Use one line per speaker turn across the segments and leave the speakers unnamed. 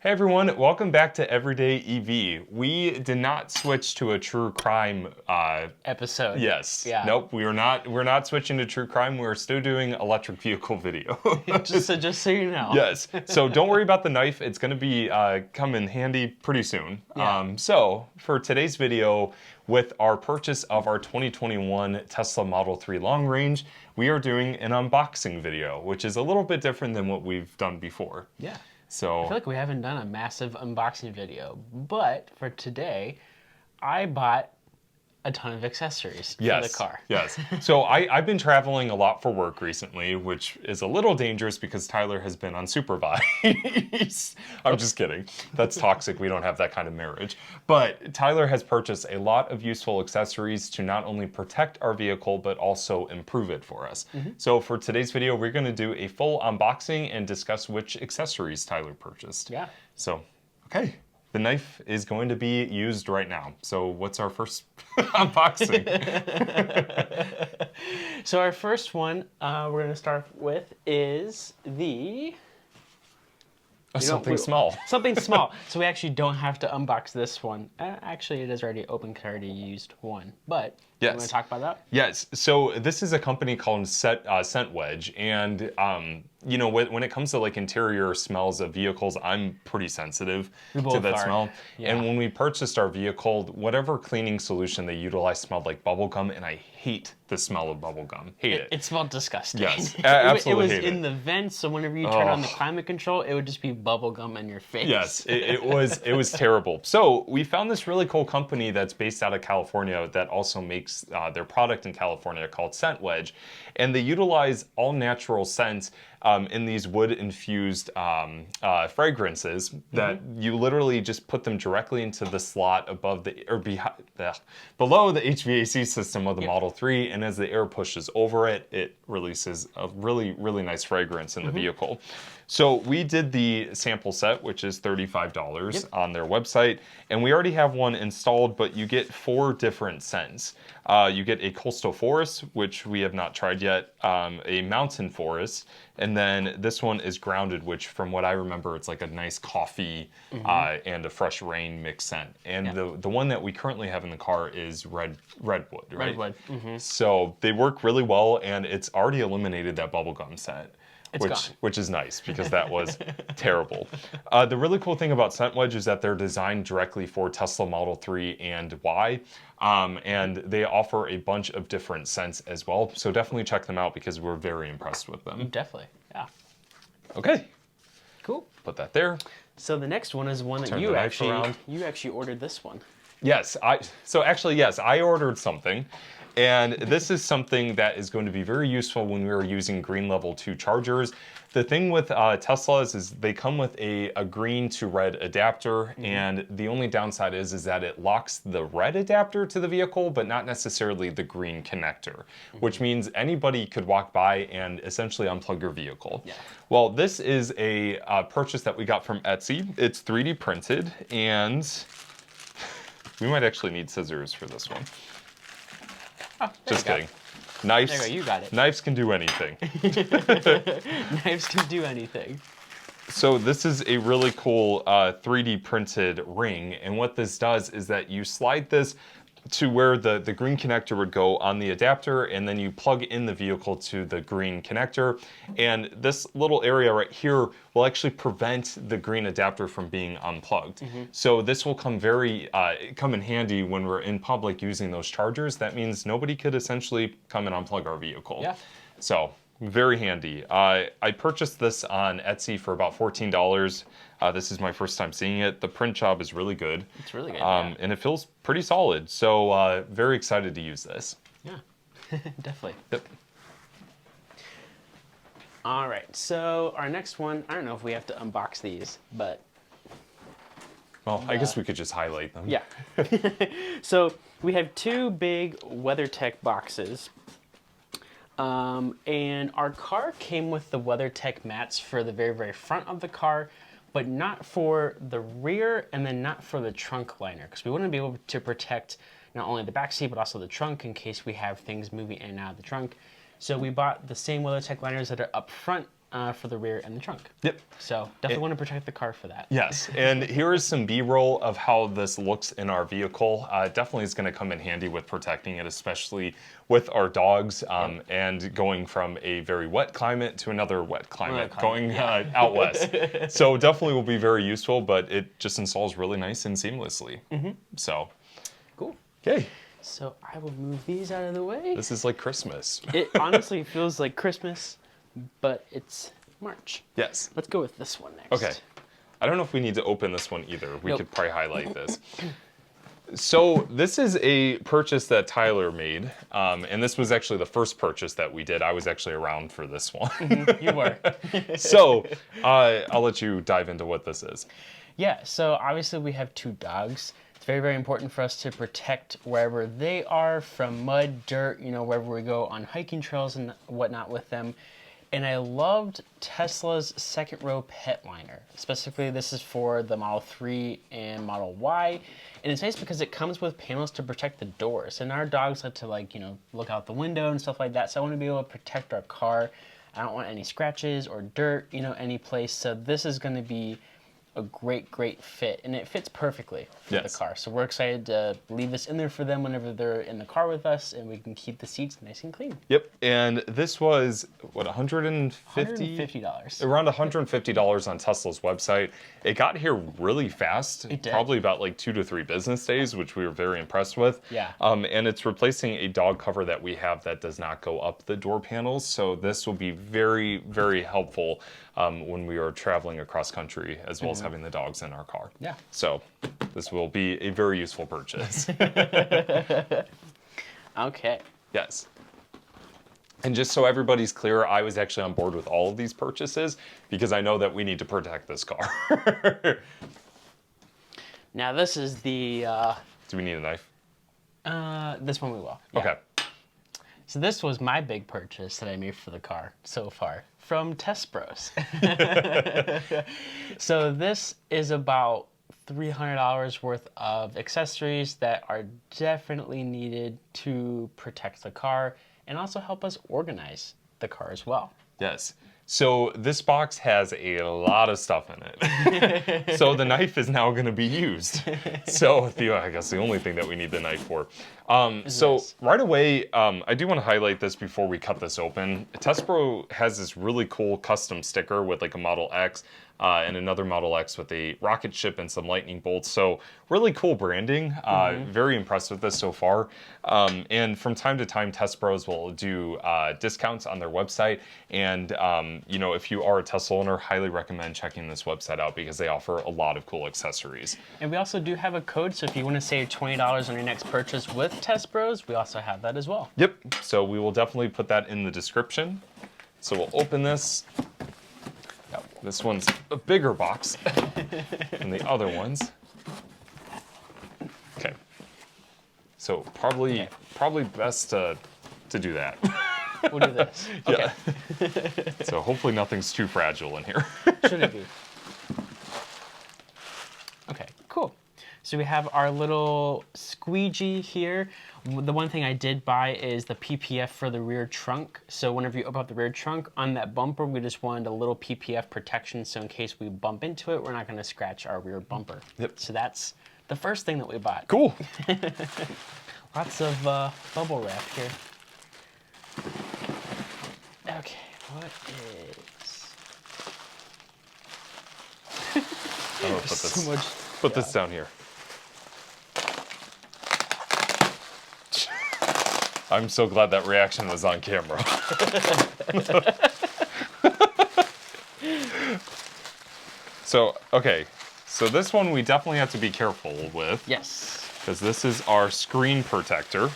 Hey everyone, welcome back to Everyday EV. We did not switch to a true crime
episode.
yes.
Yeah.
Nope, we're not switching to true crime. We're still doing electric vehicle video.
just so you know.
Yes. So don't worry about the knife. It's going to be come in handy pretty soon.
Yeah.
So for today's video, with our purchase of our 2021 Tesla Model 3 long range, we are doing an unboxing video, which is a little bit different than what we've done before.
Yeah.
So
I feel like we haven't done a massive unboxing video, but for today, I bought a ton of accessories for the car.
Yes. So I've been traveling a lot for work recently, which is a little dangerous because Tyler has been unsupervised. I'm just kidding. That's toxic. We don't have that kind of marriage. But Tyler has purchased a lot of useful accessories to not only protect our vehicle, but also improve it for us. So for today's video, we're going to do a full unboxing and discuss which accessories Tyler purchased.
Yeah.
So, okay. The knife is going to be used right now. So what's our first unboxing?
So our first one we're going to start with is the...
Something small.
Something small. So we actually don't have to unbox this one. Actually, it is already open because I already used one. But
yes.
You want to talk about that?
Yes. So this is a company called Wedge, and you know, when it comes to like interior smells of vehicles, I'm pretty sensitive to that smell.
Yeah.
And when we purchased our vehicle, whatever cleaning solution they utilized smelled like bubble gum, and I hate the smell of bubble gum. Hate it.
It smelled disgusting.
Yes, absolutely.
It was in the vents, so whenever you turn on the climate control, it would just be bubble gum in your face.
Yes, it was terrible. So we found this really cool company that's based out of California that also makes their product in California called Wedge, and they utilize all natural scents in these wood-infused fragrances that you literally just put them directly into the slot above below the HVAC system of the Model 3, and as the air pushes over it, it releases a really, really nice fragrance in the vehicle. So we did the sample set, which is $35 on their website, and we already have one installed, but you get 4 different scents. You get a coastal forest, which we have not tried yet, a mountain forest, and then this one is grounded, which from what I remember, it's like a nice coffee and a fresh rain mix scent. And the one that we currently have in the car is redwood, right?
Redwood.
So they work really well, and it's already eliminated that bubblegum scent.
It's
Which is nice because that was terrible. The really cool thing about Wedge is that they're designed directly for Tesla Model 3 and Y, and they offer a bunch of different scents as well. So definitely check them out because we're very impressed with them.
Definitely, yeah.
Okay.
Cool.
Put that there.
So the next one is one that
Turn
you
the knife around.
actually ordered this one.
Yes, I ordered something. And this is something that is going to be very useful when we are using green level 2 chargers. The thing with Teslas is they come with a green to red adapter, and the only downside is that it locks the red adapter to the vehicle, but not necessarily the green connector, which means anybody could walk by and essentially unplug your vehicle.
Yeah.
Well, this is a purchase that we got from Etsy. It's 3D printed, and we might actually need scissors for this one.
Oh,
just kidding. Knives.
There you go, you got it.
Knives can do anything.
Knives can do anything.
So this is a really cool 3D printed ring, and what this does is that you slide this to where the green connector would go on the adapter, and then you plug in the vehicle to the green connector, and this little area right here will actually prevent the green adapter from being unplugged. So this will come in handy when we're in public using those chargers. That means nobody could essentially come and unplug our vehicle.
Yeah.
So very handy. I purchased this on Etsy for about $14. This is my first time seeing it. The print job is really good.
It's really good,
and it feels pretty solid. So very excited to use this.
Yeah, definitely.
Yep.
All right, so our next one, I don't know if we have to unbox these, but...
Well, I guess we could just highlight them.
Yeah. So we have 2 big WeatherTech boxes. And our car came with the WeatherTech mats for the very, very front of the car, but not for the rear and then not for the trunk liner, because we want to be able to protect not only the back seat, but also the trunk in case we have things moving in and out of the trunk. So we bought the same WeatherTech liners that are up front for the rear and the trunk.
Yep.
So definitely want to protect the car for that.
Yes, and here is some B-roll of how this looks in our vehicle. Definitely is going to come in handy with protecting it, especially with our dogs, and going from a very wet climate to another wet climate, going out west. So definitely will be very useful, but it just installs really nice and seamlessly. So,
cool.
Okay.
So I will move these out of the way.
This is like Christmas.
It honestly feels like Christmas, but it's March.
Yes.
Let's go with this one next.
Okay. I don't know if we need to open this one either. We could probably highlight this. So this is a purchase that Tyler made, and this was actually the first purchase that we did. I was actually around for this one.
You were.
So I'll let you dive into what this is.
Yeah, so obviously we have 2 dogs. It's very, very important for us to protect wherever they are from mud, dirt, you know, wherever we go on hiking trails and whatnot with them. And I loved Tesla's second row pet liner. Specifically, this is for the Model 3 and Model Y. And it's nice because it comes with panels to protect the doors. And our dogs like to, like, you know, look out the window and stuff like that. So I want to be able to protect our car. I don't want any scratches or dirt, you know, any place. So this is going to be a great fit, and it fits perfectly for the car. So we're excited to leave this in there for them whenever they're in the car with us, and we can keep the seats nice and clean.
Yep, and this was, what, $150?
$150.
Around $150 on Tesla's website. It got here really fast,
It did.
probably about like 2 to 3 business days, which we were very impressed with.
Yeah.
And it's replacing a dog cover that we have that does not go up the door panels, so this will be very, very helpful when we are traveling across country, as well as having the dogs in our car.
Yeah.
So this will be a very useful purchase.
Okay.
Yes. And just so everybody's clear, I was actually on board with all of these purchases because I know that we need to protect this car.
Now this is the...
Do we need a knife?
this one we will. Yeah.
Okay.
So this was my big purchase that I made for the car so far from Test Bros. So this is about $300 worth of accessories that are definitely needed to protect the car and also help us organize the car as well.
Yes. So this box has a lot of stuff in it. So the knife is now going to be used. So I guess the only thing that we need the knife for. Right away, I do want to highlight this before we cut this open. Testbro has this really cool custom sticker with like a Model X and another Model X with a rocket ship and some lightning bolts. So really cool branding. Very impressed with this so far. And from time to time, Test Bros will do discounts on their website. And you know, if you are a Tesla owner, highly recommend checking this website out because they offer a lot of cool accessories.
And we also do have a code, so if you want to save $20 on your next purchase with Test Bros, we also have that as well.
Yep. So we will definitely put that in the description. So we'll open this. This one's a bigger box than the other ones. Okay. So probably best to do that.
We'll do this. Okay.
Yeah. So hopefully nothing's too fragile in here.
Shouldn't be. Okay, cool. So we have our little squeegee here. The one thing I did buy is the PPF for the rear trunk. So whenever you open up the rear trunk, on that bumper, we just wanted a little PPF protection. So in case we bump into it, we're not going to scratch our rear bumper.
Yep.
So that's the first thing that we bought.
Cool.
Lots of bubble wrap here. Okay, what is...
I'm gonna put this down here. I'm so glad that reaction was on camera. So, okay. So this one we definitely have to be careful with.
Yes.
Because this is our screen protector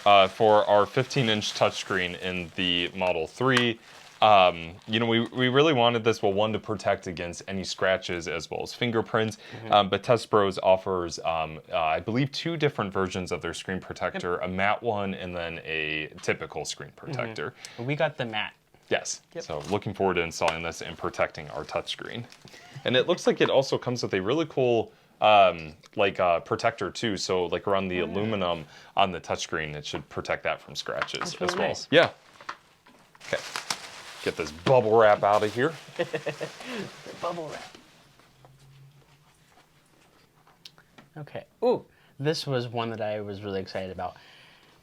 for our 15-inch touchscreen in the Model 3. You know, we really wanted this, well, one, to protect against any scratches as well as fingerprints, but Test Bros offers, I believe, 2 different versions of their screen protector, a matte one and then a typical screen protector.
We got the matte.
Yes, so looking forward to installing this and protecting our touchscreen. And it looks like it also comes with a really cool protector too, so like around the aluminum on the touchscreen, it should protect that from scratches
That's really
as well.
nice.
Yeah. Okay. Get this bubble wrap out of here.
Bubble wrap. Okay. Ooh, this was one that I was really excited about.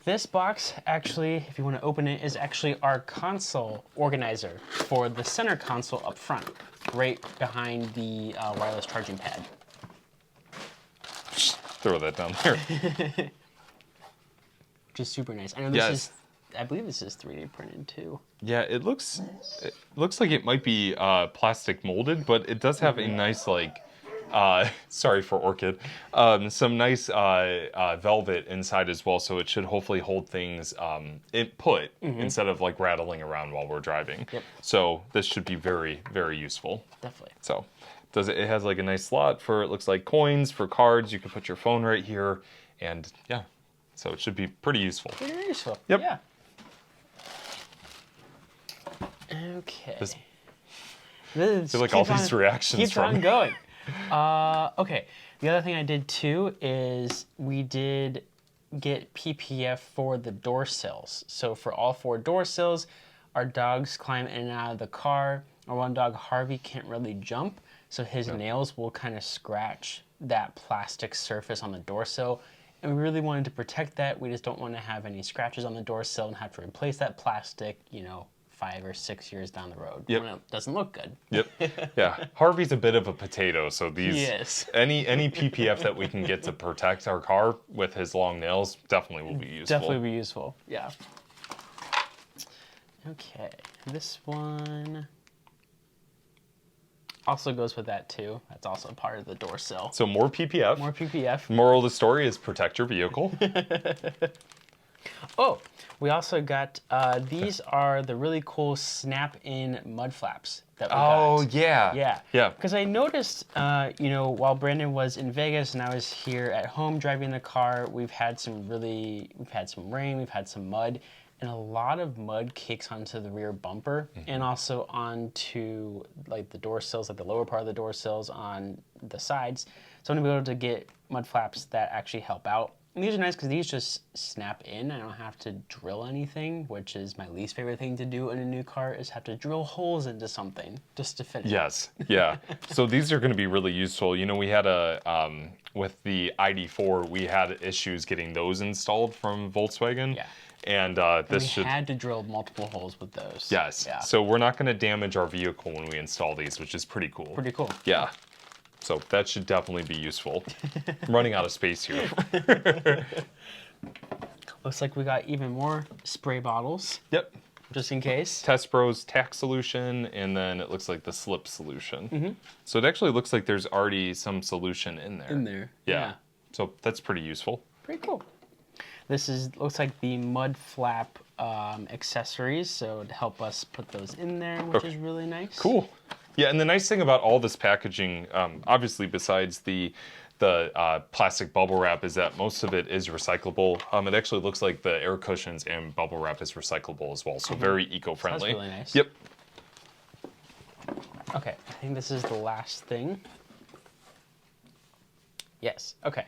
This box, actually, if you want to open it, is actually our console organizer for the center console up front, right behind the wireless charging pad.
Throw that down there.
Which is super nice. I know this is, I believe this is 3D printed too.
Yeah, it looks like it might be plastic molded, but it does have a nice like, sorry for Orchid, some nice velvet inside as well. So it should hopefully hold things instead of like rattling around while we're driving.
Yep.
So this should be very, very useful.
Definitely.
So it has like a nice slot for, it looks like coins, for cards. You can put your phone right here, and yeah, so it should be pretty useful.
Very useful.
Yep.
Yeah. Okay.
I feel like all these reactions
keeps
from
on going. Okay. The other thing I did too is we did get PPF for the door sills. So for all 4 door sills, our dogs climb in and out of the car. Our one dog, Harvey, can't really jump, so his nails will kind of scratch that plastic surface on the door sill. And we really wanted to protect that. We just don't want to have any scratches on the door sill and have to replace that plastic, 5 or 6 years down the road.
Yep.
When it doesn't look good.
Yep. Yeah. Harvey's a bit of a potato, so these any PPF that we can get to protect our car with his long nails definitely will be useful.
Definitely be useful. Yeah. Okay. This one also goes with that too. That's also part of the door sill.
So more PPF.
More PPF.
Moral of the story is protect your vehicle.
Oh, we also got, these are the really cool snap-in mud flaps that we got.
Oh, yeah.
Yeah.
Yeah.
Because I noticed, while Brandon was in Vegas and I was here at home driving the car, we've had some rain, we've had some mud, and a lot of mud cakes onto the rear bumper and also onto like the door sills, like the lower part of the door sills on the sides. So I'm gonna be able to get mud flaps that actually help out. And these are nice because these just snap in. I don't have to drill anything, which is my least favorite thing to do in a new car, is have to drill holes into something just to fit it.
Yes, yeah. So these are going to be really useful. We had with the ID4, we had issues getting those installed from Volkswagen.
Yeah.
And
we had to drill multiple holes with those.
Yes. Yeah. So we're not going to damage our vehicle when we install these, which is pretty cool.
Pretty cool.
Yeah. So that should definitely be useful. I'm running out of space here.
Looks like we got even more spray bottles.
Yep.
Just in case.
Test Bros tack solution, and then it looks like the slip solution. So it actually looks like there's already some solution in there. Yeah. So that's pretty useful.
Pretty cool. This looks like the mud flap accessories, so to help us put those in there, which is really nice.
Cool. Yeah, and the nice thing about all this packaging, obviously besides the plastic bubble wrap, is that most of it is recyclable. It actually looks like the air cushions and bubble wrap is recyclable as well, so very eco-friendly.
So that's really nice.
Yep.
Okay, I think this is the last thing. Yes, okay.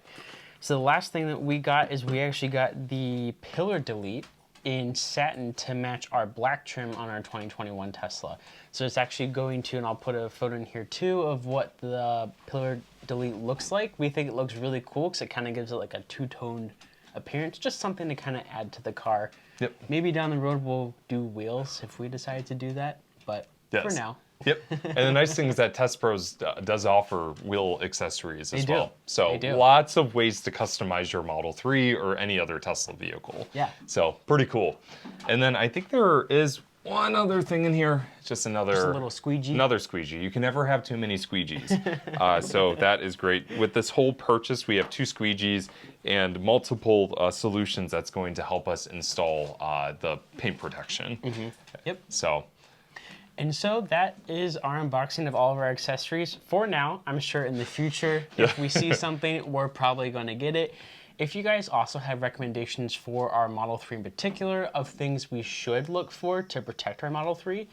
So the last thing that we got is we actually got the pillar delete in satin to match our black trim on our 2021 Tesla. So it's actually going to, and I'll put a photo in here too, of what the pillar delete looks like. We think it looks really cool because it kind of gives it like a two-toned appearance, just something to kind of add to the car.
Yep.
Maybe down the road we'll do wheels if we decide to do that, but for now.
Yep. And the nice thing is that Test Pros does offer wheel accessories as well. So lots of ways to customize your Model 3 or any other Tesla vehicle.
Yeah.
So pretty cool. And then I think there is one other thing in here. Just another
little squeegee.
Another squeegee. You can never have too many squeegees. So that is great. With this whole purchase, we have 2 squeegees and multiple solutions that's going to help us install the paint protection.
Yep.
So.
And so that is our unboxing of all of our accessories. For now, I'm sure in the future, if we see something, we're probably going to get it. If you guys also have recommendations for our Model 3 in particular of things we should look for to protect our Model 3,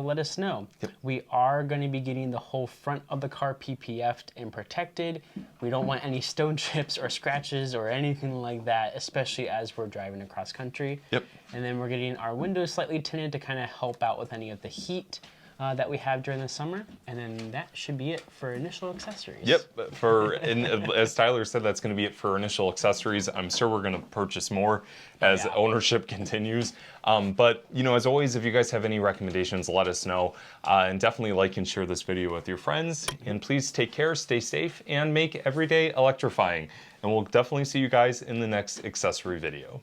let us know. We are going to be getting the whole front of the car PPF'd and protected. We don't want any stone chips or scratches or anything like that, especially as we're driving across country. And then we're getting our windows slightly tinted to kind of help out with any of the heat that we have during the summer, and then that should be it for initial accessories.
As Tyler said, that's going to be it for initial accessories. I'm sure we're going to purchase more as ownership continues. But you know, as always, if you guys have any recommendations, let us know, and definitely like and share this video with your friends. And please take care, stay safe, and make every day electrifying. And we'll definitely see you guys in the next accessory video.